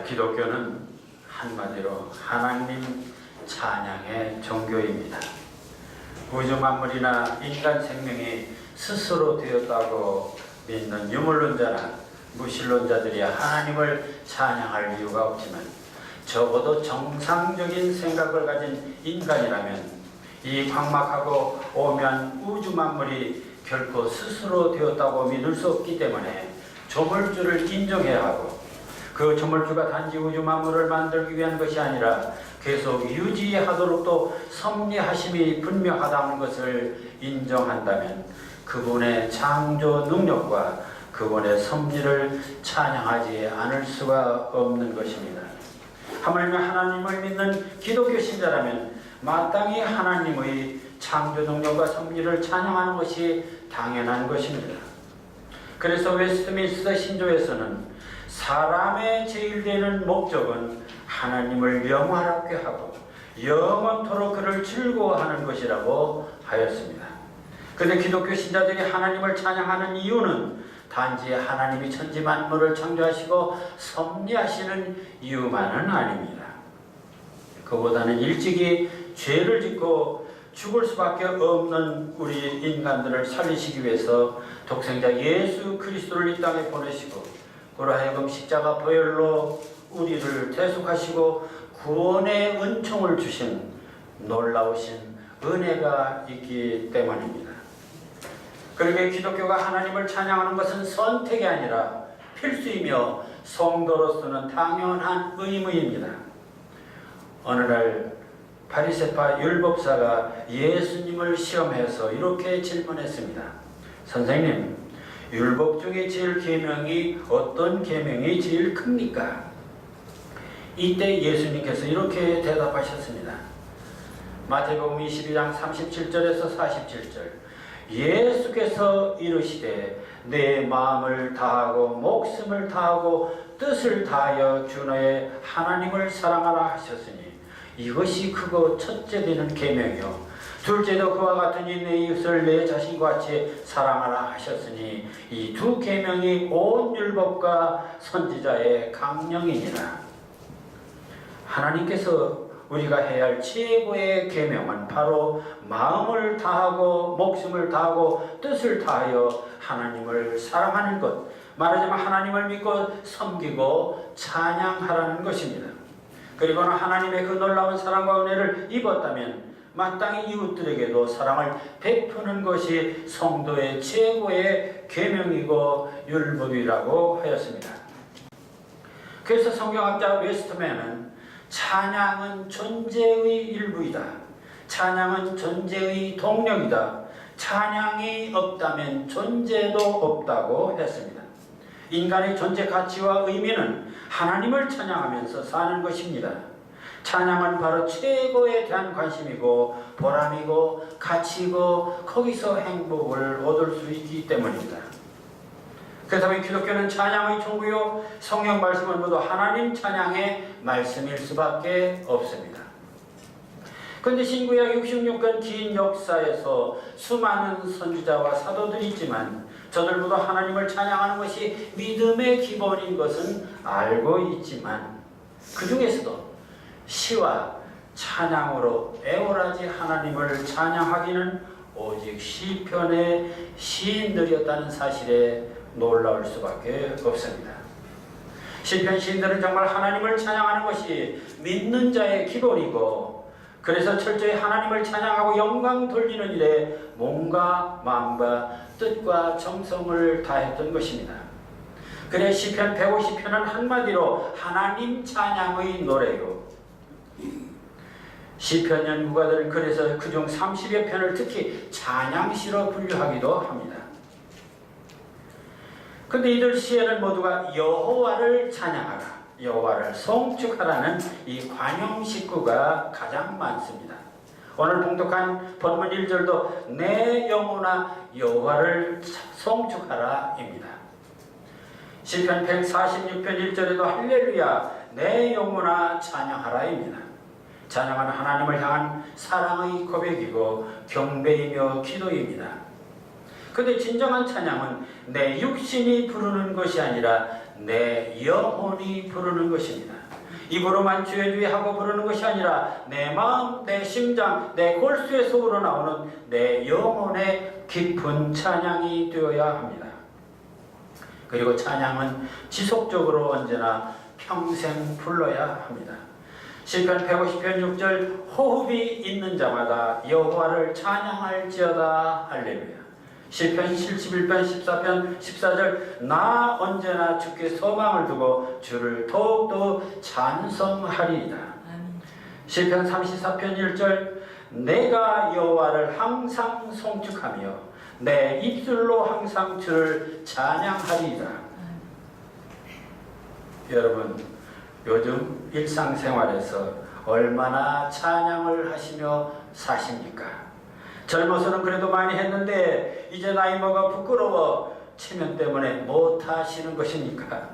기독교는 한마디로 하나님 찬양의 종교입니다. 우주 만물이나 인간 생명이 스스로 되었다고 믿는 유물론자나 무신론자들이 하나님을 찬양할 이유가 없지만, 적어도 정상적인 생각을 가진 인간이라면 이 광막하고 오묘한 우주 만물이 결코 스스로 되었다고 믿을 수 없기 때문에 조물주를 인정해야 하고, 그 조물주가 단지 우주 만물을 만들기 위한 것이 아니라 계속 유지하도록 또 섭리하심이 분명하다는 것을 인정한다면 그분의 창조 능력과 그분의 섭리를 찬양하지 않을 수가 없는 것입니다. 하물며 하나님을 믿는 기독교 신자라면 마땅히 하나님의 창조 능력과 섭리를 찬양하는 것이 당연한 것입니다. 그래서 웨스트민스터 신조에서는 사람의 제일 되는 목적은 하나님을 영화롭게 하고 영원토록 그를 즐거워하는 것이라고 하였습니다. 그런데 기독교 신자들이 하나님을 찬양하는 이유는 단지 하나님이 천지 만물을 창조하시고 섭리하시는 이유만은 아닙니다. 그보다는 일찍이 죄를 짓고 죽을 수밖에 없는 우리 인간들을 살리시기 위해서 독생자 예수 그리스도를 이 땅에 보내시고, 그로 하여금 십자가 보혈로 우리를 대속하시고 구원의 은총을 주신 놀라우신 은혜가 있기 때문입니다. 그러기에 기독교가 하나님을 찬양하는 것은 선택이 아니라 필수이며 성도로서는 당연한 의무입니다. 어느 날 바리새파 율법사가 예수님을 시험해서 이렇게 질문했습니다. 선생님, 율법 중에 제일 계명이 어떤 계명이 제일 큽니까? 이때 예수님께서 이렇게 대답하셨습니다. 마태복음 22장 37절에서 47절. 예수께서 이르시되 내 마음을 다하고 목숨을 다하고 뜻을 다하여 주 너의 하나님을 사랑하라 하셨으니 이것이 크고 첫째 되는 계명이요 둘째도 그와 같으니 내 이웃을 내 자신과 같이 사랑하라 하셨으니 이 두 계명이 온 율법과 선지자의 강령이니라. 하나님께서 우리가 해야 할 최고의 계명은 바로 마음을 다하고 목숨을 다하고 뜻을 다하여 하나님을 사랑하는 것, 말하자면 하나님을 믿고 섬기고 찬양하라는 것입니다. 그리고는 하나님의 그 놀라운 사랑과 은혜를 입었다면 마땅히 이웃들에게도 사랑을 베푸는 것이 성도의 최고의 계명이고 율법이라고 하였습니다. 그래서 성경학자 웨스트맨은 찬양은 존재의 일부이다. 찬양은 존재의 동력이다. 찬양이 없다면 존재도 없다고 했습니다. 인간의 존재 가치와 의미는 하나님을 찬양하면서 사는 것입니다. 찬양은 바로 최고에 대한 관심이고 보람이고 가치이고 거기서 행복을 얻을 수 있기 때문입니다. 그렇다면 기독교는 찬양의 종교요 성경 말씀은 모두 하나님 찬양의 말씀일 수밖에 없습니다. 그런데 신구약 66권 긴 역사에서 수많은 선지자와 사도들이 있지만 저들 모두 하나님을 찬양하는 것이 믿음의 기본인 것은 알고 있지만 그 중에서도 시와 찬양으로 애월하지 하나님을 찬양하기는 오직 시편의 시인들이었다는 사실에 놀라울 수밖에 없습니다. 시편 시인들은 정말 하나님을 찬양하는 것이 믿는 자의 기본이고, 그래서 철저히 하나님을 찬양하고 영광 돌리는 일에 몸과 마음과 뜻과 정성을 다했던 것입니다. 그래 시편 150편은 한마디로 하나님 찬양의 노래요. 시편 연구가들은 그래서 그중 30여 편을 특히 찬양시로 분류하기도 합니다. 그런데 이들 시에는 모두가 여호와를 찬양하라, 여호와를 송축하라는 이 관용 식구가 가장 많습니다. 오늘 봉독한 본문 1절도 내 영혼아 여호와를 송축하라 입니다. 시편 146편 1절에도 할렐루야 내 영혼아 찬양하라 입니다. 찬양은 하나님을 향한 사랑의 고백이고 경배이며 기도입니다. 그런데 진정한 찬양은 내 육신이 부르는 것이 아니라 내 영혼이 부르는 것입니다. 입으로만 주여 주여 하고 부르는 것이 아니라 내 마음, 내 심장, 내 골수의 속으로 나오는 내 영혼의 깊은 찬양이 되어야 합니다. 그리고 찬양은 지속적으로 언제나 평생 불러야 합니다. 시편 150편 6절 호흡이 있는 자마다 여호와를 찬양할지어다. 할렐루야. 시편 71편 14편 14절 나 언제나 주께 소망을 두고 주를 더욱더 찬송하리이다. 시편 34편 1절 내가 여호와를 항상 송축하며 내 입술로 항상 주를 찬양하리이다. 여러분, 요즘 일상생활에서 얼마나 찬양을 하시며 사십니까? 젊어서는 그래도 많이 했는데 이제 나이 먹어 부끄러워 체면 때문에 못하시는 것입니까?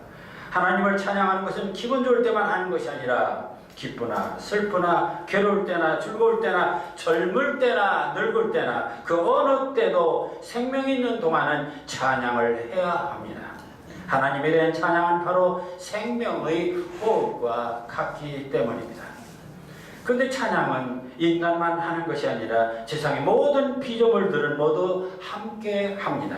하나님을 찬양하는 것은 기분 좋을 때만 하는 것이 아니라 기쁘나 슬프나 괴로울 때나 즐거울 때나 젊을 때나 늙을 때나 그 어느 때도 생명 있는 동안은 찬양을 해야 합니다. 하나님에 대한 찬양은 바로 생명의 호흡과 같기 때문입니다. 그런데 찬양은 인간만 하는 것이 아니라 세상의 모든 피조물들은 모두 함께 합니다.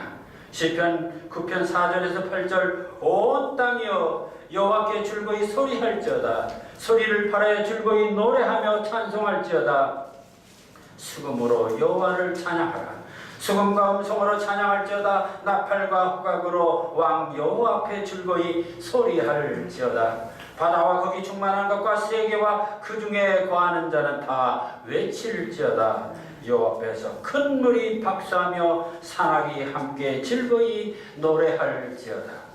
시편 9편 4절에서 8절 온 땅이여 여호와께 즐거이 소리할지어다. 소리를 팔아야 즐거이 노래하며 찬송할지어다. 수금으로 여호와를 찬양하라. 수금과 음성으로 찬양할지어다. 나팔과 후각으로 왕 여호와 앞에 즐거이 소리할지어다. 바다와 거기 충만한 것과 세계와 그 중에 거하는 자는 다 외칠지어다. 여호와 앞에서 큰 물이 박수하며 산악이 함께 즐거이 노래할지어다.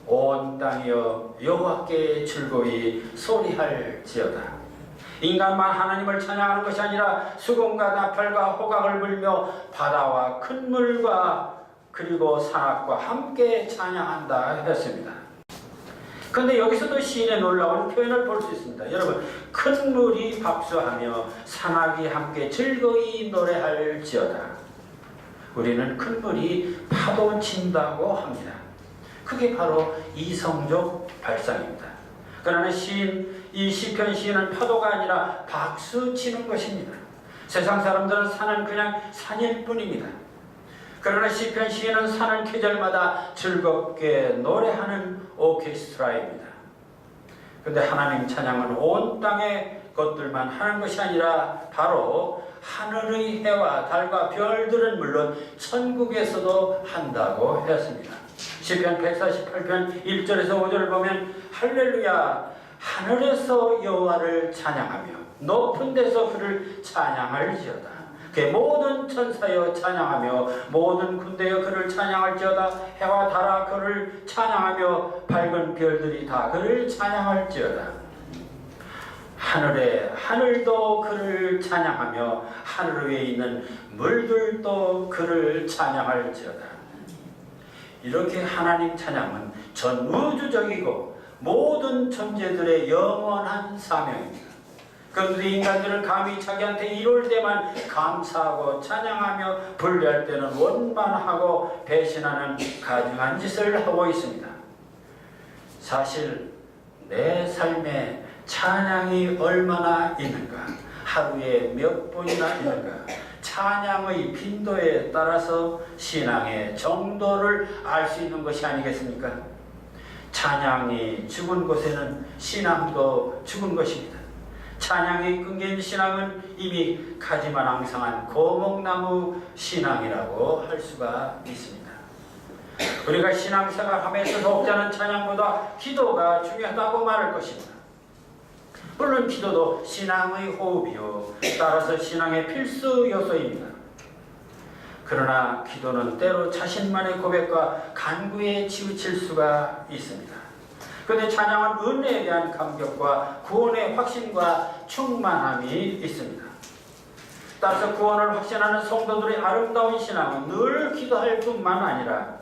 온 땅이여 여호와께 즐거이 소리할지어다. 인간만 하나님을 찬양하는 것이 아니라 수금과 나팔과 호각을 불며 바다와 큰 물과 그리고 산악과 함께 찬양한다 했습니다. 그런데 여기서도 시인의 놀라운 표현을 볼 수 있습니다. 여러분, 큰 물이 박수하며 산악이 함께 즐거이 노래할지어다. 우리는 큰 물이 파도 친다고 합니다. 그게 바로 이성적 발상입니다. 그러나 이 시편 시인은 파도가 아니라 박수 치는 것입니다. 세상 사람들은 산은 그냥 산일 뿐입니다. 그러나 시편 시인은 산을 계절마다 즐겁게 노래하는 오케스트라입니다. 그런데 하나님 찬양은 온 땅의 것들만 하는 것이 아니라 바로 하늘의 해와 달과 별들은 물론 천국에서도 한다고 했습니다. 시편 148편 1절에서 5절을 보면 할렐루야 하늘에서 여호와를 찬양하며 높은 데서 그를 찬양할지어다. 그의 모든 천사여 찬양하며 모든 군대여 그를 찬양할지어다. 해와 달아 그를 찬양하며 밝은 별들이 다 그를 찬양할지어다. 하늘도 그를 찬양하며 하늘 위에 있는 물들도 그를 찬양할지어다. 이렇게 하나님 찬양은 전 우주적이고 모든 존재들의 영원한 사명입니다. 그런데 인간들은 감히 자기한테 이룰 때만 감사하고 찬양하며 불리할 때는 원만하고 배신하는 가증한 짓을 하고 있습니다. 사실 내 삶에 찬양이 얼마나 있는가, 하루에 몇 번이나 있는가, 찬양의 빈도에 따라서 신앙의 정도를 알 수 있는 것이 아니겠습니까? 찬양이 죽은 곳에는 신앙도 죽은 것입니다. 찬양이 끊긴 신앙은 이미 가지만 앙상한 고목나무 신앙이라고 할 수가 있습니다. 우리가 신앙생활함에 있어서 없자는 찬양보다 기도가 중요하다고 말할 것입니다. 물론 기도도 신앙의 호흡이요 따라서 신앙의 필수 요소입니다. 그러나 기도는 때로 자신만의 고백과 간구에 치우칠 수가 있습니다. 그런데 찬양은 은혜에 대한 감격과 구원의 확신과 충만함이 있습니다. 따라서 구원을 확신하는 성도들의 아름다운 신앙은 늘 기도할 뿐만 아니라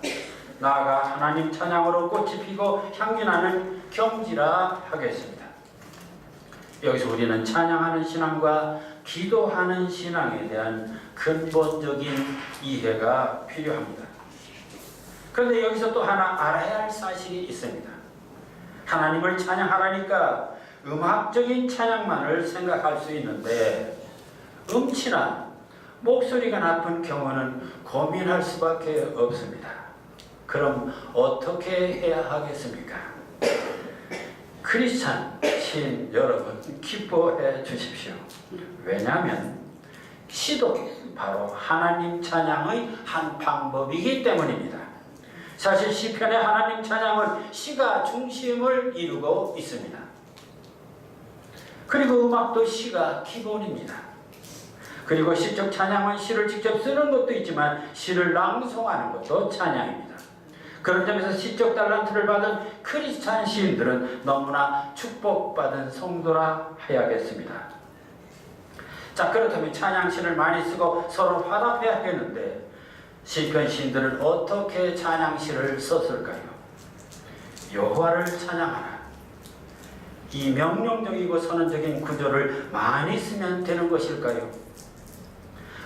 나아가 하나님 찬양으로 꽃이 피고 향기 나는 경지라 하겠습니다. 여기서 우리는 찬양하는 신앙과 기도하는 신앙에 대한 근본적인 이해가 필요합니다. 그런데 여기서 또 하나 알아야 할 사실이 있습니다. 하나님을 찬양하라니까 음악적인 찬양만을 생각할 수 있는데 음치나 목소리가 나쁜 경우는 고민할 수밖에 없습니다. 그럼 어떻게 해야 하겠습니까? 크리스찬 신 여러분, 기뻐해 주십시오. 왜냐하면 시도 바로 하나님 찬양의 한 방법이기 때문입니다. 사실 시편의 하나님 찬양은 시가 중심을 이루고 있습니다. 그리고 음악도 시가 기본입니다. 그리고 시적 찬양은 시를 직접 쓰는 것도 있지만 시를 낭송하는 것도 찬양입니다. 그런 점에서 시적 달란트를 받은 크리스찬 시인들은 너무나 축복받은 성도라 하야겠습니다. 자, 그렇다면 찬양시를 많이 쓰고 서로 화답해야 하겠는데 시편 시인들은 어떻게 찬양시를 썼을까요? 여호와를 찬양하라. 이 명령적이고 선언적인 구조를 많이 쓰면 되는 것일까요?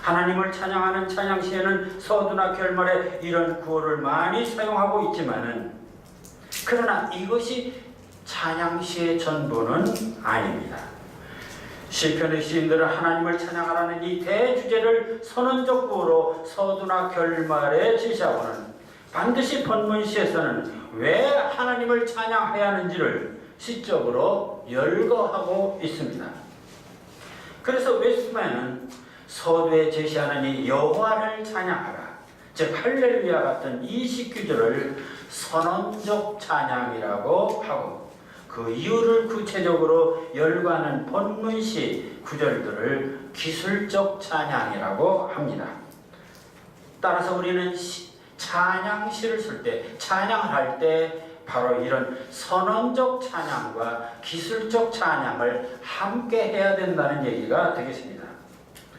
하나님을 찬양하는 찬양시에는 서두나 결말에 이런 구호를 많이 사용하고 있지만은 그러나 이것이 찬양시의 전부는 아닙니다. 시편의 시인들은 하나님을 찬양하라는 이 대주제를 선언적 구호로 서두나 결말에 제시하고는 반드시 본문시에서는 왜 하나님을 찬양해야 하는지를 시적으로 열거하고 있습니다. 그래서 웨스트맨은 서두에 제시하는 이 여호와를 찬양하라, 즉 할렐루야 같은 이식 구절을 선언적 찬양이라고 하고 그 이유를 구체적으로 열거하는 본문시 구절들을 기술적 찬양이라고 합니다. 따라서 우리는 찬양시를 쓸 때, 찬양을 할 때 바로 이런 선언적 찬양과 기술적 찬양을 함께 해야 된다는 얘기가 되겠습니다.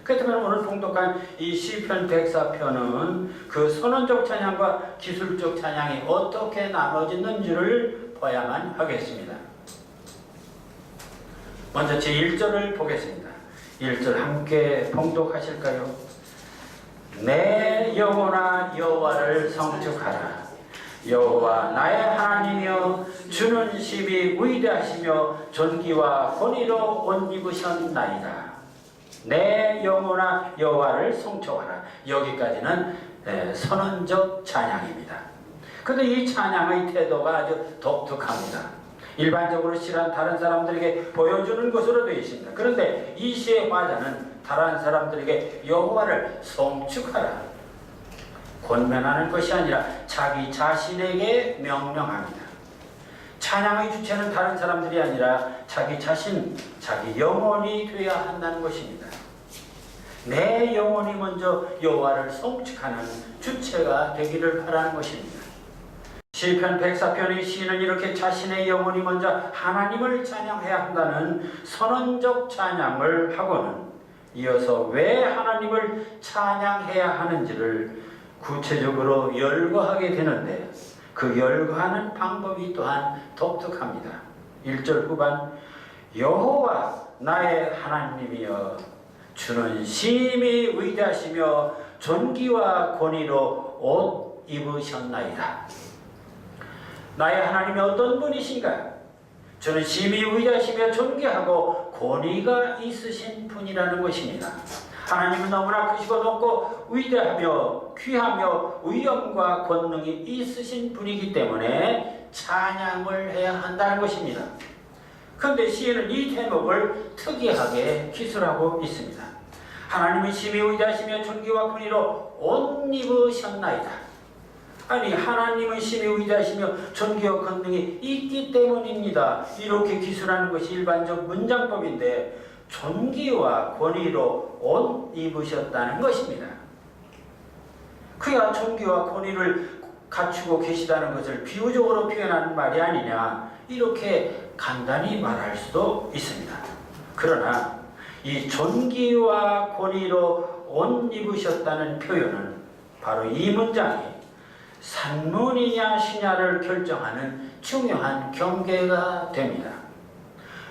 그렇다면 오늘 봉독한 이 시편 104편은 그 선언적 찬양과 기술적 찬양이 어떻게 나눠지는지를 봐야만 하겠습니다. 먼저 제1절을 보겠습니다. 1절 함께 봉독하실까요? 내 영혼아 여호와를 성축하라. 여호와 나의 하나님이여 주는 심히 위대하시며 존귀와 권위로 옷 입으셨나이다. 내 영혼아 여호와를 성축하라. 여기까지는 선언적 찬양입니다. 그런데 이 찬양의 태도가 아주 독특합니다. 일반적으로 시란 다른 사람들에게 보여주는 것으로 되어 있습니다. 그런데 이 시의 화자는 다른 사람들에게 여호와를 성축하라, 권면하는 것이 아니라 자기 자신에게 명령합니다. 찬양의 주체는 다른 사람들이 아니라 자기 자신, 자기 영혼이 되어야 한다는 것입니다. 내 영혼이 먼저 여호와를 성축하는 주체가 되기를 바라는 것입니다. 시편 104편의 시인은 이렇게 자신의 영혼이 먼저 하나님을 찬양해야 한다는 선언적 찬양을 하고는 이어서 왜 하나님을 찬양해야 하는지를 구체적으로 열거하게 되는데 그 열거하는 방법이 또한 독특합니다. 1절 후반 여호와 나의 하나님이여 주는 심히 위대하시며 존귀와 권위로 옷 입으셨나이다. 나의 하나님이 어떤 분이신가? 저는 심히 위대하시며 존귀하고 권위가 있으신 분이라는 것입니다. 하나님은 너무나 크시고 높고 위대하며 귀하며 위엄과 권능이 있으신 분이기 때문에 찬양을 해야 한다는 것입니다. 그런데 시인은 이 대목을 특이하게 기술하고 있습니다. 하나님은 심히 위대하시며 존귀와 권위로 옷 입으셨나이다. 아니 하나님은 심히 위대하시며 존귀와 권능이 있기 때문입니다. 이렇게 기술하는 것이 일반적 문장법인데 존귀와 권위로 옷 입으셨다는 것입니다. 그야 존귀와 권위를 갖추고 계시다는 것을 비유적으로 표현하는 말이 아니냐, 이렇게 간단히 말할 수도 있습니다. 그러나 이 존귀와 권위로 옷 입으셨다는 표현은 바로 이 문장이 산문이냐 시냐를 결정하는 중요한 경계가 됩니다.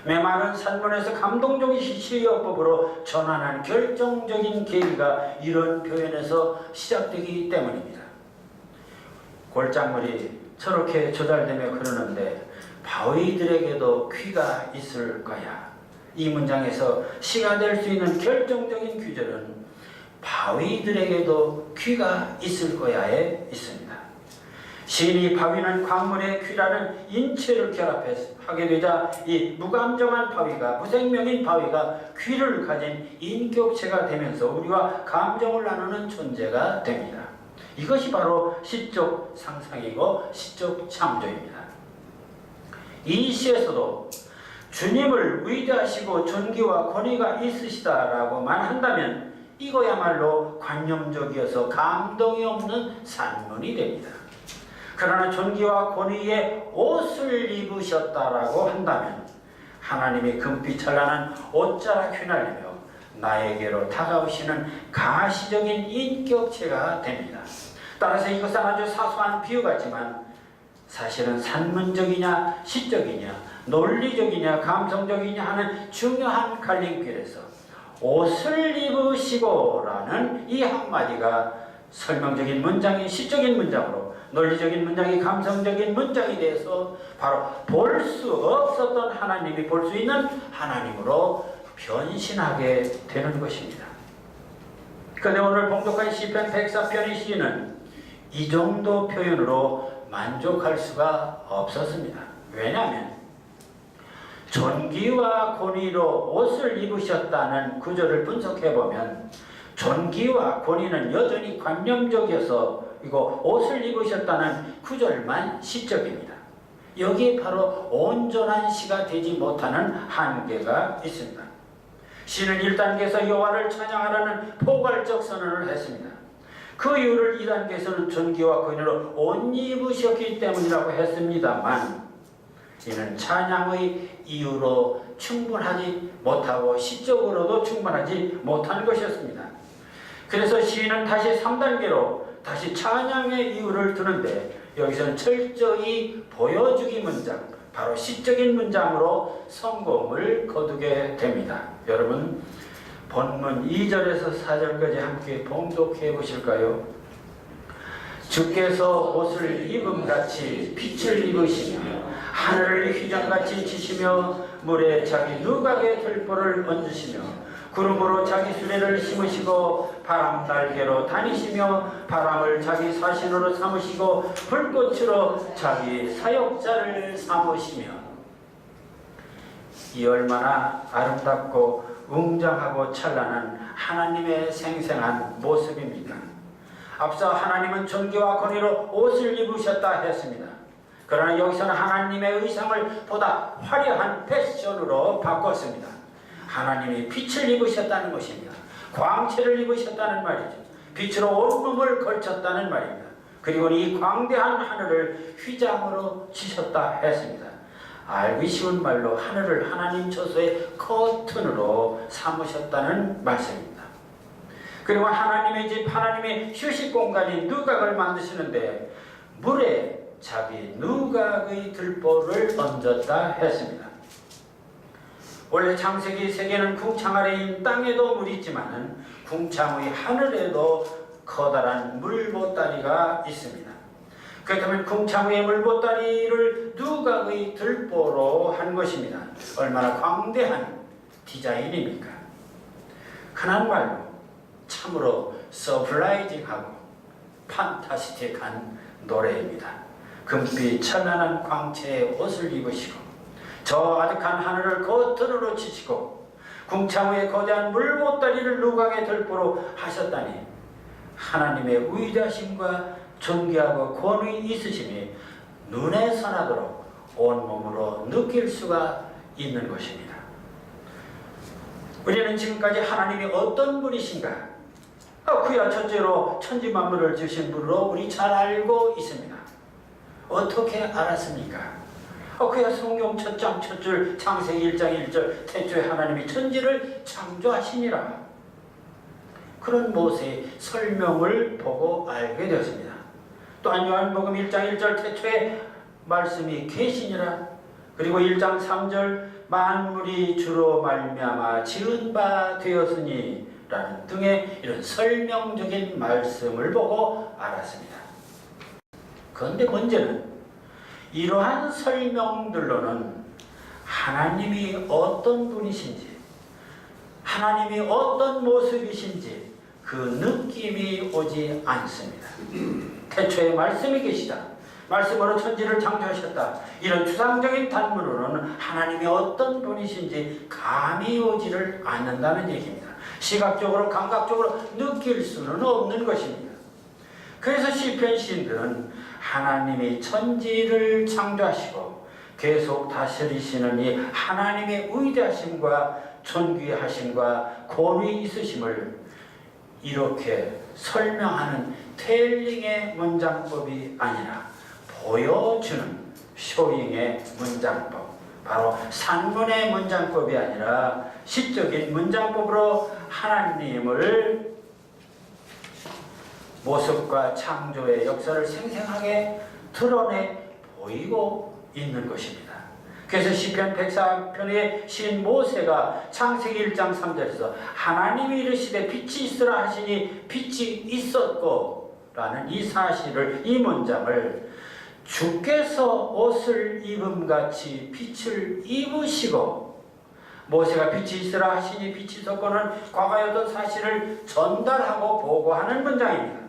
메마른 산문에서 감동적인 시여법으로 전환한 결정적인 계기가 이런 표현에서 시작되기 때문입니다. 골짜물이 저렇게 조달되며 흐르는데 바위들에게도 귀가 있을 거야. 이 문장에서 시가 될 수 있는 결정적인 규절은 바위들에게도 귀가 있을 거야에 있습니다. 시인이 바위는 광물의 귀라는 인체를 결합해서 하게 되자 이 무감정한 바위가, 무생명인 바위가 귀를 가진 인격체가 되면서 우리와 감정을 나누는 존재가 됩니다. 이것이 바로 시적 상상이고 시적 창조입니다. 이 시에서도 주님을 위대하시고 존귀와 권위가 있으시다라고만 한다면 이거야말로 관념적이어서 감동이 없는 산문이 됩니다. 그러나 존귀와 권위의 옷을 입으셨다라고 한다면 하나님이 금빛 찬란한 옷자락 휘날리며 나에게로 다가오시는 가시적인 인격체가 됩니다. 따라서 이것은 아주 사소한 비유 같지만 사실은 산문적이냐 시적이냐 논리적이냐 감성적이냐 하는 중요한 갈림길에서 옷을 입으시고라는 이 한마디가 설명적인 문장이 시적인 문장으로 논리적인 문장이 감성적인 문장이 돼서 바로 볼 수 없었던 하나님이 볼 수 있는 하나님으로 변신하게 되는 것입니다. 그런데 오늘 봉독한 시편 104편의 시인은 이 정도 표현으로 만족할 수가 없었습니다. 왜냐하면 존귀와 권위로 옷을 입으셨다는 구절을 분석해보면 존귀와 권위는 여전히 관념적이어서 이거 옷을 입으셨다는 구절만 시적입니다. 여기에 바로 온전한 시가 되지 못하는 한계가 있습니다. 시는 1단계에서 여호와를 찬양하라는 포괄적 선언을 했습니다. 그 이유를 2단계에서는 존귀와 권위로 옷 입으셨기 때문이라고 했습니다만 이는 찬양의 이유로 충분하지 못하고 시적으로도 충분하지 못한 것이었습니다. 그래서 시인은 다시 3단계로 다시 찬양의 이유를 두는데 여기서는 철저히 보여주기 문장, 바로 시적인 문장으로 성공을 거두게 됩니다. 여러분 본문 2절에서 4절까지 함께 봉독해 보실까요? 주께서 옷을 입음같이 빛을 입으시며 하늘을 휘장같이 치시며 물에 자기 누각의 들보를 얹으시며 구름으로 자기 수레를 심으시고 바람 날개로 다니시며 바람을 자기 사신으로 삼으시고 불꽃으로 자기 사역자를 삼으시며 이 얼마나 아름답고 웅장하고 찬란한 하나님의 생생한 모습입니까? 앞서 하나님은 존귀와 권위로 옷을 입으셨다 했습니다. 그러나 여기서는 하나님의 의상을 보다 화려한 패션으로 바꿨습니다. 하나님이 빛을 입으셨다는 것입니다. 광채를 입으셨다는 말이죠. 빛으로 온몸을 걸쳤다는 말입니다. 그리고 이 광대한 하늘을 휘장으로 치셨다 했습니다. 알기 쉬운 말로 하늘을 하나님 처소의 커튼으로 삼으셨다는 말씀입니다. 그리고 하나님의 집, 하나님의 휴식 공간인 누각을 만드시는데 물에 자기 누각의 들보를 얹었다 했습니다. 원래 창세기 세계는 궁창 아래인 땅에도 물이 있지만 궁창의 하늘에도 커다란 물보따리가 있습니다. 그렇다면 궁창 위의 물보따리를 누각의 들보로 한 것입니다. 얼마나 광대한 디자인입니까? 흔한 말로 참으로 서프라이징하고 판타스틱한 노래입니다. 금빛 찬란한 광채의 옷을 입으시고 저 아득한 하늘을 겉으로 치시고 궁창의 거대한 물보따리를 누각의 들보로 하셨다니 하나님의 위대하심과 존귀하고 권위 있으심이 눈에 선하도록 온몸으로 느낄 수가 있는 것입니다. 우리는 지금까지 하나님이 어떤 분이신가? 그야 첫째로 천지만물을 지으신 분으로 우리 잘 알고 있습니다. 어떻게 알았습니까? 그야 성경 첫장 첫줄 창세기 1장 1절 태초에 하나님이 천지를 창조하시니라. 그런 모세의 설명을 보고 알게 되었습니다. 또한 요한복음 1장 1절 태초에 말씀이 계시니라. 그리고 1장 3절 만물이 주로 말미암아 지은 바 되었으니 라는 등의 이런 설명적인 말씀을 보고 알았습니다. 그런데 문제는 이러한 설명들로는 하나님이 어떤 분이신지, 하나님이 어떤 모습이신지 그 느낌이 오지 않습니다. 태초에 말씀이 계시다, 말씀으로 천지를 창조하셨다, 이런 추상적인 단문으로는 하나님이 어떤 분이신지 감이 오지를 않는다는 얘기입니다. 시각적으로 감각적으로 느낄 수는 없는 것입니다. 그래서 시편 시인들은 하나님이 천지를 창조하시고 계속 다스리시는 이 하나님의 위대하심과 존귀하심과 권위 있으심을 이렇게 설명하는 텔링의 문장법이 아니라 보여주는 쇼잉의 문장법, 바로 산문의 문장법이 아니라 시적인 문장법으로 하나님을 모습과 창조의 역사를 생생하게 드러내 보이고 있는 것입니다. 그래서 시편 104편의 시인 모세가 창세기 1장 3절에서 하나님이 이르시되 빛이 있으라 하시니 빛이 있었고 라는 이 사실을, 이 문장을 주께서 옷을 입음같이 빛을 입으시고, 모세가 빛이 있으라 하시니 빛이 있었고는 과거였던 사실을 전달하고 보고하는 문장입니다.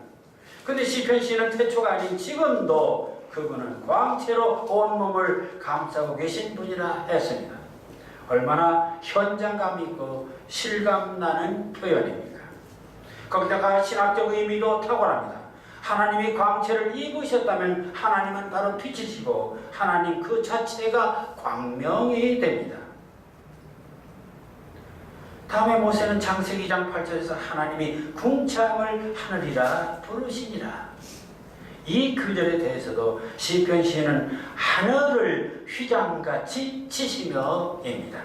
근데 시편 시인은 태초가 아닌 지금도 그분은 광채로 온몸을 감싸고 계신 분이라 했습니다. 얼마나 현장감 있고 실감나는 표현입니까? 거기다가 신학적 의미도 탁월합니다. 하나님이 광채를 입으셨다면 하나님은 바로 빛이시고 하나님 그 자체가 광명이 됩니다. 다음에 모세는 창세기 2장 8절에서 하나님이 궁창을 하늘이라 부르시니라, 이 구절에 대해서도 시편 시인은 하늘을 휘장같이 치시며입니다.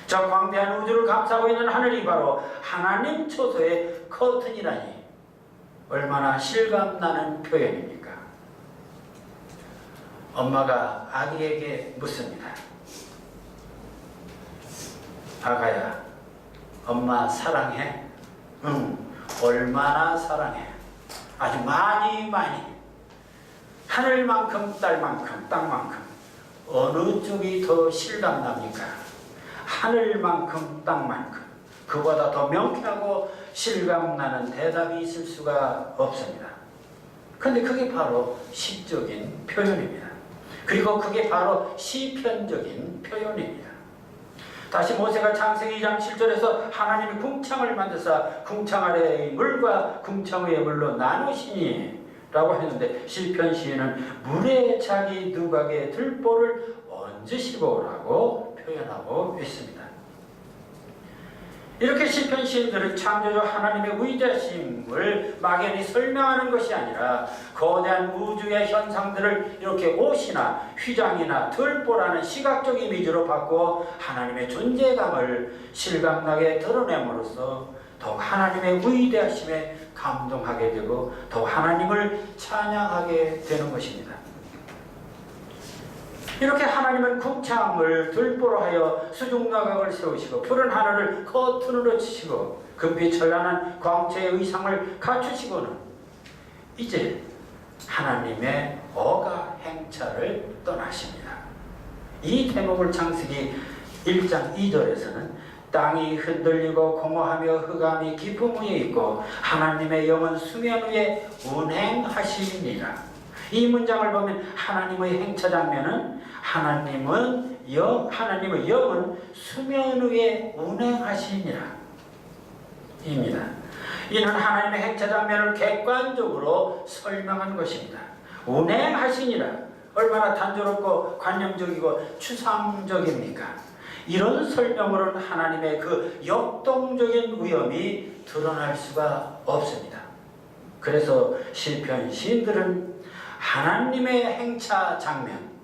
저 광대한 우주를 감싸고 있는 하늘이 바로 하나님 초소의 커튼이라니 얼마나 실감나는 표현입니까? 엄마가 아기에게 묻습니다. 아가야, 엄마 사랑해? 응, 얼마나 사랑해? 아주 많이 많이. 하늘만큼 딸만큼 땅만큼 어느 쪽이 더 실감납니까? 하늘만큼 땅만큼. 그보다 더 명쾌하고 실감나는 대답이 있을 수가 없습니다. 그런데 그게 바로 시적인 표현입니다. 그리고 그게 바로 시편적인 표현입니다. 다시 모세가 창세기 2장 7절에서 하나님이 궁창을 만드사 궁창 아래의 물과 궁창 위의 물로 나누시니 라고 했는데, 시편 시인은 물에 자기 누각의 들보를 얹으시고 라고 표현하고 있습니다. 이렇게 시편 시인들은 창조주 하나님의 위대하심을 막연히 설명하는 것이 아니라 거대한 우주의 현상들을 이렇게 옷이나 휘장이나 들보라는 시각적 이미지로 바꾸어 하나님의 존재감을 실감나게 드러냄으로써 더욱 하나님의 위대하심에 감동하게 되고 더욱 하나님을 찬양하게 되는 것입니다. 이렇게 하나님은 궁창을 들보로 하여 수중나각을 세우시고 푸른 하늘을 커튼으로 치시고 금빛 찬란한 광채의 의상을 갖추시고는 이제 하나님의 어가 행차를 떠나십니다. 이 대목을 창세기 1장 2절에서는 땅이 흔들리고 공허하며 흑암이 깊음 위에 있고 하나님의 영은 수면 위에 운행하시니라. 이 문장을 보면 하나님의 행차 장면은 하나님의 영은 수면 위에 운행하시니라 입니다. 이는 하나님의 행차 장면을 객관적으로 설명한 것입니다. 운행하시니라, 얼마나 단조롭고 관념적이고 추상적입니까? 이런 설명으로는 하나님의 그 역동적인 위엄이 드러날 수가 없습니다. 그래서 시편 시인들은 하나님의 행차 장면,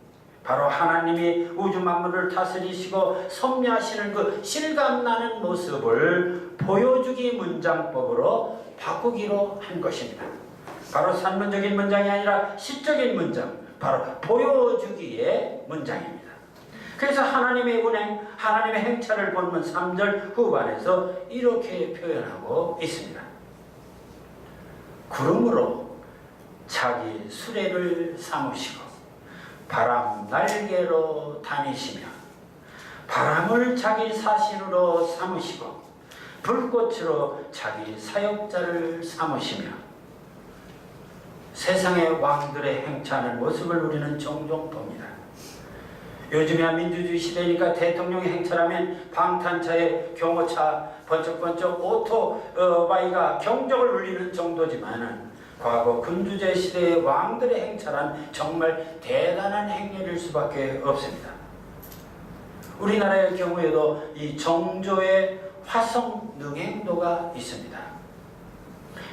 바로 하나님이 우주 만물을 다스리시고 섭리하시는 그 실감나는 모습을 보여주기 문장법으로 바꾸기로 한 것입니다. 바로 산문적인 문장이 아니라 시적인 문장, 바로 보여주기의 문장입니다. 그래서 하나님의 운행, 하나님의 행차를 본문 3절 후반에서 이렇게 표현하고 있습니다. 구름으로 자기 수레를 삼으시고 바람 날개로 다니시며 바람을 자기 사신으로 삼으시고 불꽃으로 자기 사역자를 삼으시며 세상의 왕들의 행차하는 모습을 우리는 종종 봅니다. 요즘이야 민주주의 시대니까 대통령의 행차라면 방탄차에 경호차, 번쩍번쩍 오토바이가 경적을 울리는 정도지만 과거 군주제 시대의 왕들의 행차란 정말 대단한 행렬일 수밖에 없습니다. 우리나라의 경우에도 이 정조의 화성 능행도가 있습니다.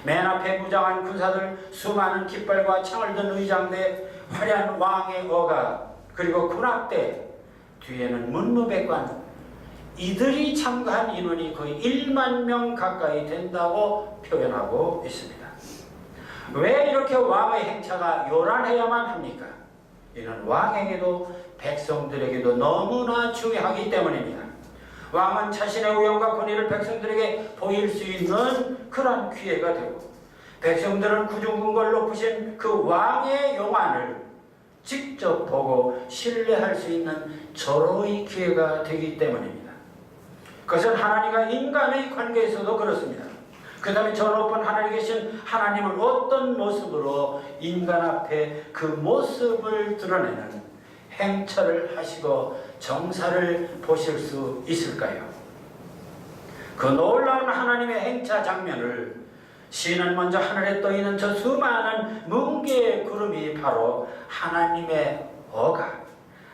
맨 앞에 무장한 군사들, 수많은 깃발과 창을 든 의장대, 화려한 왕의 어가, 그리고 군악대, 뒤에는 문무백관, 이들이 참가한 인원이 거의 1만 명 가까이 된다고 표현하고 있습니다. 왜 이렇게 왕의 행차가 요란해야만 합니까? 이는 왕에게도 백성들에게도 너무나 중요하기 때문입니다. 왕은 자신의 우영과 권위를 백성들에게 보일 수 있는 그런 기회가 되고, 백성들은 구중궁궐 높으신 그 왕의 용안을 직접 보고 신뢰할 수 있는 절호의 기회가 되기 때문입니다. 그것은 하나님과 인간의 관계에서도 그렇습니다. 그 다음에 저 높은 하늘에 계신 하나님은 어떤 모습으로 인간 앞에 그 모습을 드러내는 행차를 하시고 정사를 보실 수 있을까요? 그 놀라운 하나님의 행차 장면을 시인은 먼저 하늘에 떠있는 저 수많은 뭉게의 구름이 바로 하나님의 어가,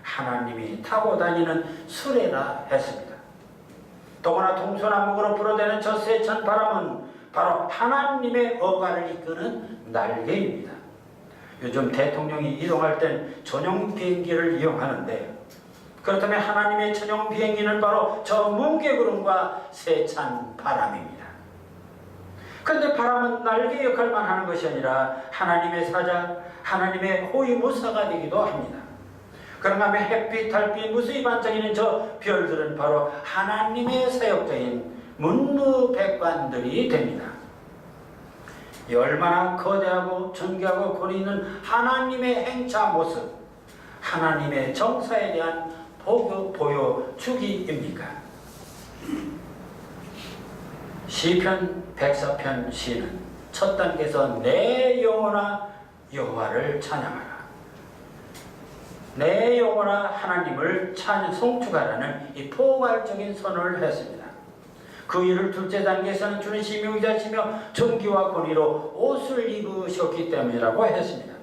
하나님이 타고 다니는 수레라 했습니다. 더구나 동서남북으로 불어대는 저 세찬 바람은 바로 하나님의 어가를 이끄는 날개입니다. 요즘 대통령이 이동할 땐 전용 비행기를 이용하는데, 그렇다면 하나님의 전용 비행기는 바로 저 뭉게구름과 세찬 바람입니다. 그런데 바람은 날개 역할만 하는 것이 아니라 하나님의 사자, 하나님의 호위무사가 되기도 합니다. 그런가 하면 햇빛, 달빛, 무수히 반짝이는 저 별들은 바로 하나님의 사역자인 문무백관들이 됩니다. 이 얼마나 거대하고 존귀하고 권위 있는 하나님의 행차 모습, 하나님의 정사에 대한 보여주기입니까? 시편 104편 시는 첫 단계에서 내 영혼아 여호와를 찬양하라, 내 영혼아 하나님을 송축하라는 이 포괄적인 선언을 했습니다. 그 일을 둘째 단계에서는 주는 심히 의자시며 존귀와 권위로 옷을 입으셨기 때문이라고 했습니다.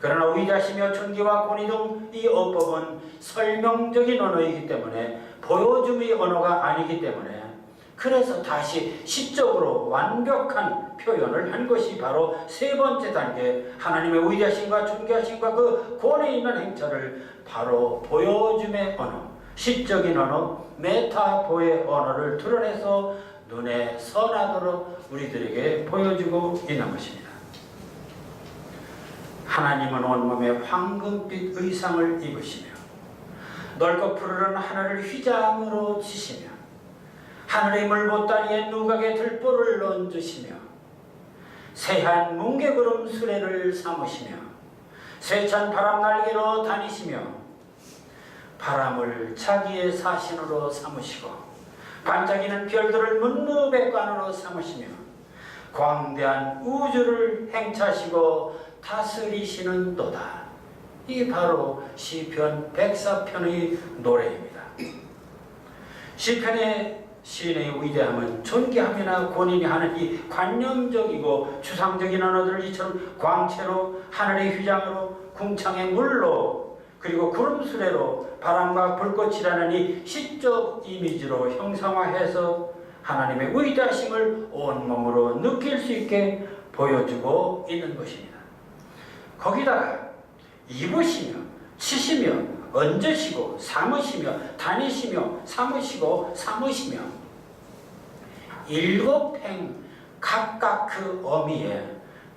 그러나 의자시며 존귀와 권위 등 이 어법은 설명적인 언어이기 때문에 보여줌의 언어가 아니기 때문에, 그래서 다시 시적으로 완벽한 표현을 한 것이 바로 세 번째 단계, 하나님의 위대하심과 존귀하심과 그 권위 있는 행차를 바로 보여줌의 언어, 시적인 언어, 메타보의 언어를 드러내서 눈에 선하도록 우리들에게 보여주고 있는 것입니다. 하나님은 온몸에 황금빛 의상을 입으시며 넓고 푸르른 하늘을 휘장으로 치시며 하늘의 물 보따리에 누각의 들보를 얹으시며 새한 뭉게구름 수레를 삼으시며 세찬 바람 날개로 다니시며 바람을 자기의 사신으로 삼으시고 반짝이는 별들을 문무백관으로 삼으시며 광대한 우주를 행차하시고 다스리시는도다. 이게 바로 시편 104편의 노래입니다. 시편의 시인의 위대함은 존귀함이나 권위니 하는 이 관념적이고 추상적인 언어들을 이처럼 광채로, 하늘의 휘장으로, 궁창의 물로, 그리고 구름수레로, 바람과 불꽃이라는 이 시적 이미지로 형상화해서 하나님의 위대하심을 온몸으로 느낄 수 있게 보여주고 있는 것입니다. 거기다가 입으시며 치시며 얹으시고 삼으시며 다니시며 삼으시고 삼으시며 7행 각각 그 어미에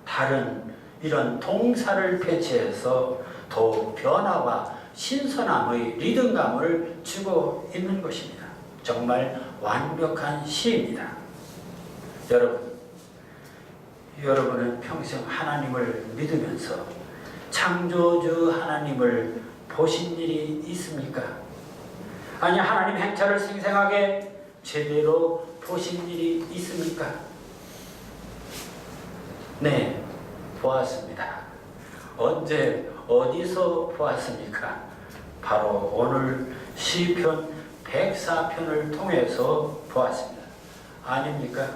다른 이런 동사를 배치해서 더욱 변화와 신선함의 리듬감을 주고 있는 것입니다. 정말 완벽한 시입니다. 여러분, 여러분은 평생 하나님을 믿으면서 창조주 하나님을 보신 일이 있습니까? 아니, 하나님 행차를 생생하게 제대로 보신 일이 있습니까? 네, 보았습니다. 언제 어디서 보았습니까? 바로 오늘 시편 104편을 통해서 보았습니다. 아닙니까?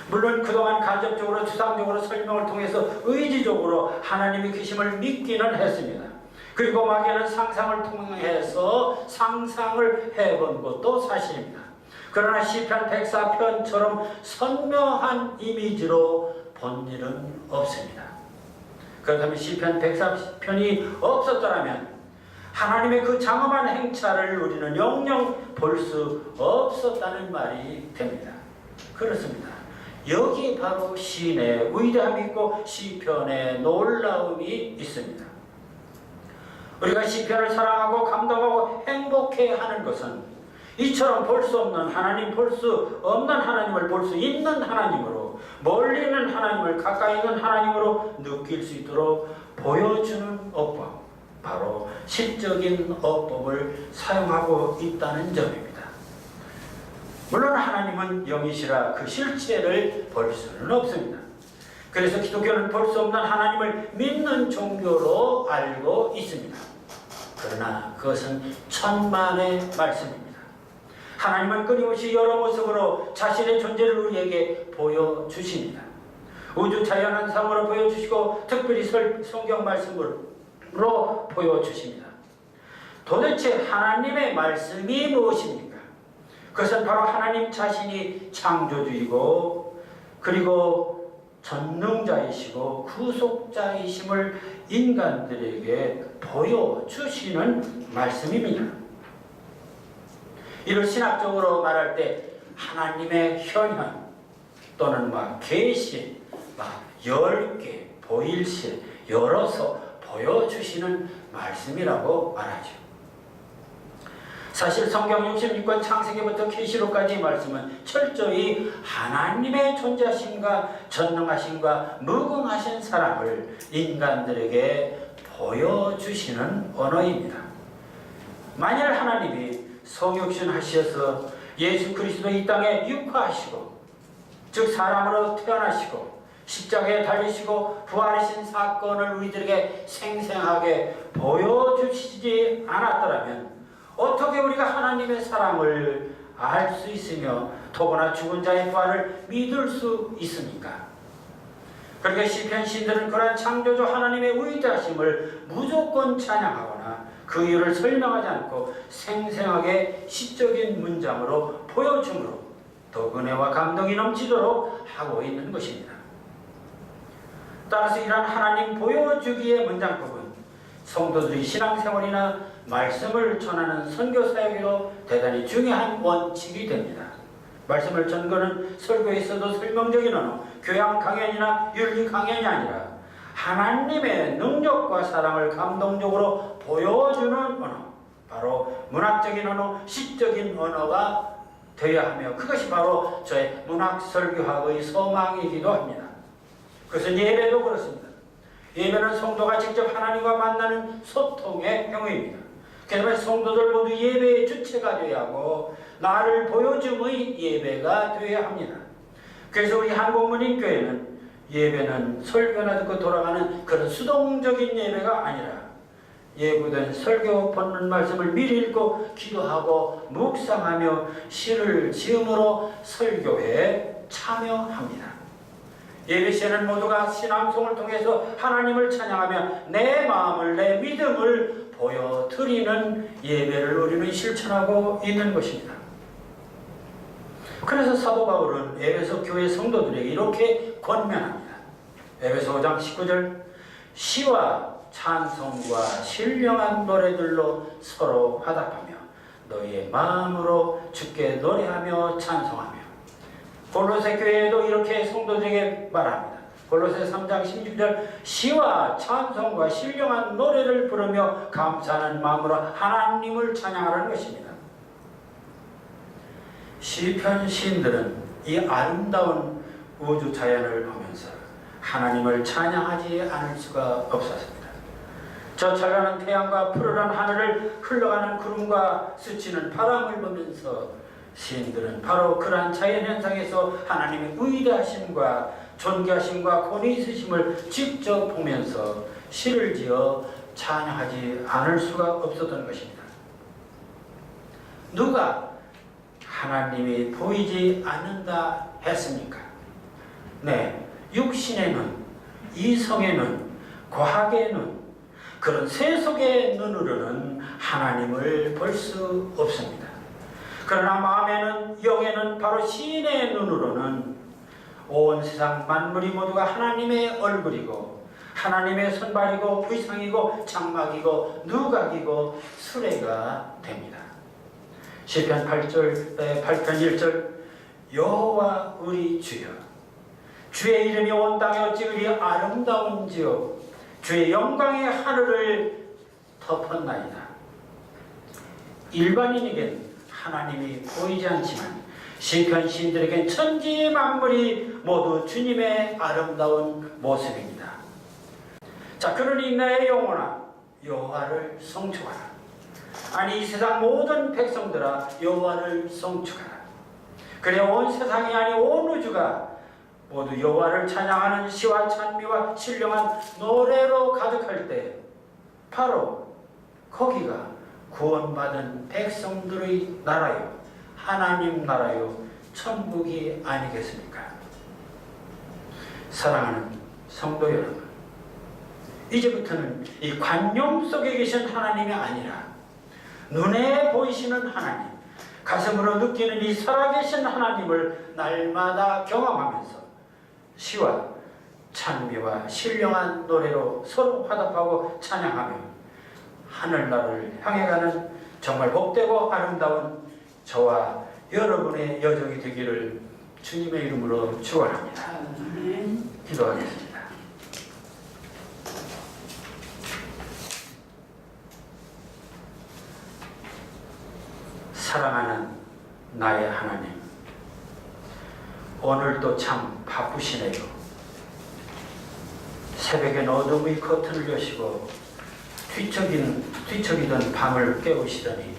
물론 그동안 간접적으로 추상적으로 설명을 통해서 의지적으로 하나님의 계심을 믿기는 했습니다. 그리고 마귀는 상상을 통해서 상상을 해본 것도 사실입니다. 그러나 시편 104편처럼 선명한 이미지로 본 일은 없습니다. 그렇다면 시편 104편이 없었더라면 하나님의 그 장엄한 행차를 우리는 영영 볼 수 없었다는 말이 됩니다. 그렇습니다. 여기 바로 시인의 위대함이 있고 시편의 놀라움이 있습니다. 우리가 시편을 사랑하고 감동하고 행복해하는 것은 이처럼 볼 수 없는 하나님, 볼 수 없는 하나님을 볼 수 있는 하나님으로, 멀리 있는 하나님을 가까이 있는 하나님으로 느낄 수 있도록 보여주는 어법, 바로 시적인 어법을 사용하고 있다는 점입니다. 물론 하나님은 영이시라 그 실체를 볼 수는 없습니다. 그래서 기독교는 볼 수 없는 하나님을 믿는 종교로 알고 있습니다. 그러나 그것은 천만의 말씀입니다. 하나님은 끊임없이 여러 모습으로 자신의 존재를 우리에게 보여주십니다. 우주 자연현상으로 보여주시고 특별히 성경 말씀으로 보여주십니다. 도대체 하나님의 말씀이 무엇입니까? 그것은 바로 하나님 자신이 창조주이고 그리고 전능자이시고 구속자이심을 인간들에게 보여주시는 말씀입니다. 이를 신학적으로 말할 때 하나님의 현현 또는 계시, 열개, 보일시, 열어서 보여주시는 말씀이라고 말하죠. 사실 성경 66권 창세기부터 계시록까지 말씀은 철저히 하나님의 존재하심과 전능하심과 무궁하신 사랑을 인간들에게 보여주시는 언어입니다. 만일 하나님이 성육신 하셔서 예수 그리스도 이 땅에 육화하시고 즉 사람으로 태어나시고 십자가에 달리시고 부활하신 사건을 우리들에게 생생하게 보여주시지 않았더라면 어떻게 우리가 하나님의 사랑을 알 수 있으며 더구나 죽은 자의 부활을 믿을 수 있습니까? 그러니까 시편 시인들은 그러한 창조주 하나님의 위대하심을 무조건 찬양하거나 그 이유를 설명하지 않고 생생하게 시적인 문장으로 보여줌으로 더 은혜와 감동이 넘치도록 하고 있는 것입니다. 따라서 이러한 하나님 보여주기의 문장법은 성도들이 신앙생활이나 말씀을 전하는 선교사역에도 대단히 중요한 원칙이 됩니다. 말씀을 전거는 설교에서도 설명적인 언어, 교양 강연이나 윤리 강연이 아니라 하나님의 능력과 사랑을 감동적으로 보여주는 언어, 바로 문학적인 언어, 시적인 언어가 되어야 하며 그것이 바로 저의 문학 설교학의 소망이기도 합니다. 그것은 예배도 그렇습니다. 예배는 성도가 직접 하나님과 만나는 소통의 행위입니다. 그다음에 성도들 모두 예배의 주체가 되어야 하고 나를 보여줌의 예배가 되어야 합니다. 그래서 우리 한국문인교회는 예배는 설교나 듣고 돌아가는 그런 수동적인 예배가 아니라 예고된 설교 본문 말씀을 미리 읽고 기도하고 묵상하며 시를 지음으로 설교에 참여합니다. 예배 시에는 모두가 신앙송을 통해서 하나님을 찬양하며 내 마음을 내 믿음을 보여드리는 예배를 우리는 실천하고 있는 것입니다. 그래서 사도 바울은 에베소 교회 성도들에게 이렇게 권면합니다. 에베소 5장 19절 시와 찬송과 신령한 노래들로 서로 화답하며 너희의 마음으로 주께 노래하며 찬송하며 골로새 교회에도 이렇게 성도들에게 말합니다. 골로새 3장 16절 시와 찬송과 신령한 노래를 부르며 감사하는 마음으로 하나님을 찬양하라는 것입니다. 시편 시인들은 이 아름다운 우주 자연을 보면서 하나님을 찬양하지 않을 수가 없었습니다. 저 찬란한 태양과 푸르른 하늘을 흘러가는 구름과 스치는 바람을 보면서 시인들은 바로 그러한 자연현상에서 하나님의 위대하심과 존귀하심과 권위 있으심을 직접 보면서 시를 지어 찬양하지 않을 수가 없었던 것입니다. 누가 하나님이 보이지 않는다 했습니까? 네, 육신의 눈, 이성의 눈, 과학의 눈, 그런 세속의 눈으로는 하나님을 볼 수 없습니다. 그러나 마음에는, 영에는, 바로 시인의 눈으로는 온 세상 만물이 모두가 하나님의 얼굴이고 하나님의 손발이고 의상이고 장막이고 누각이고 수레가 됩니다. 시편 8편 1절 여호와 우리 주여 주의 이름이 온 땅에 어찌 그리 아름다운지요 주의 영광의 하늘을 덮었나이다. 일반인에겐 하나님이 보이지 않지만 시편 시인들에겐 천지 만물이 모두 주님의 아름다운 모습입니다. 자, 그러니 내 영혼아 여호와를 송축하라. 아니 이 세상 모든 백성들아 여호와를 송축하라. 그래 온 세상이 아니 온 우주가 모두 여호와를 찬양하는 시와 찬미와 신령한 노래로 가득할 때 바로 거기가 구원받은 백성들의 나라요 하나님 나라요 천국이 아니겠습니까? 사랑하는 성도 여러분, 이제부터는 이 관용 속에 계신 하나님이 아니라 눈에 보이시는 하나님, 가슴으로 느끼는 이 살아계신 하나님을 날마다 경험하면서 시와 찬미와 신령한 노래로 서로 화답하고 찬양하며 하늘나라를 향해 가는 정말 복되고 아름다운 저와 여러분의 여정이 되기를 주님의 이름으로 축원합니다. 기도하겠습니다. 사랑하는 나의 하나님, 오늘도 참 바쁘시네요. 새벽엔 어둠의 커튼을 여시고 뒤척이던 밤을 깨우시더니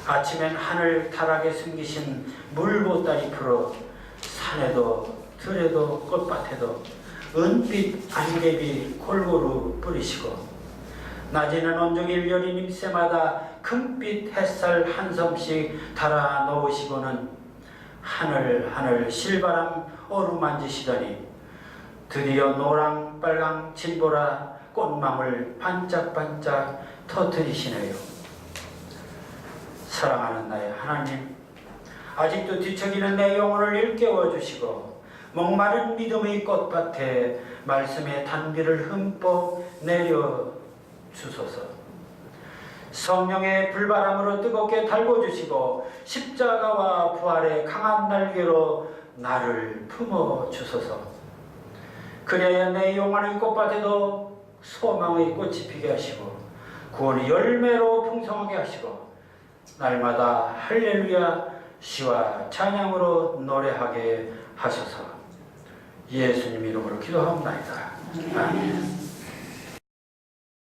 아침엔 하늘 타락에 숨기신 물보따리 풀어 산에도 들에도 꽃밭에도 은빛 안개비 골고루 뿌리시고 낮에는 온종일 여린 잎새마다 금빛 햇살 한 섬씩 달아 놓으시고는 하늘 실바람 어루만지시더니 드디어 노랑 빨강 진보라 꽃망울 반짝반짝 터뜨리시네요. 사랑하는 나의 하나님, 아직도 뒤척이는 내 영혼을 일깨워 주시고 목마른 믿음의 꽃밭에 말씀의 단비를 흠뻑 내려 주소서. 성령의 불바람으로 뜨겁게 달궈주시고 십자가와 부활의 강한 날개로 나를 품어 주소서. 그래야 내 영혼의 꽃밭에도 소망의 꽃이 피게 하시고 구원의 열매로 풍성하게 하시고 날마다 할렐루야 시와 찬양으로 노래하게 하소서. 예수님 이름으로 기도합니다. 아멘.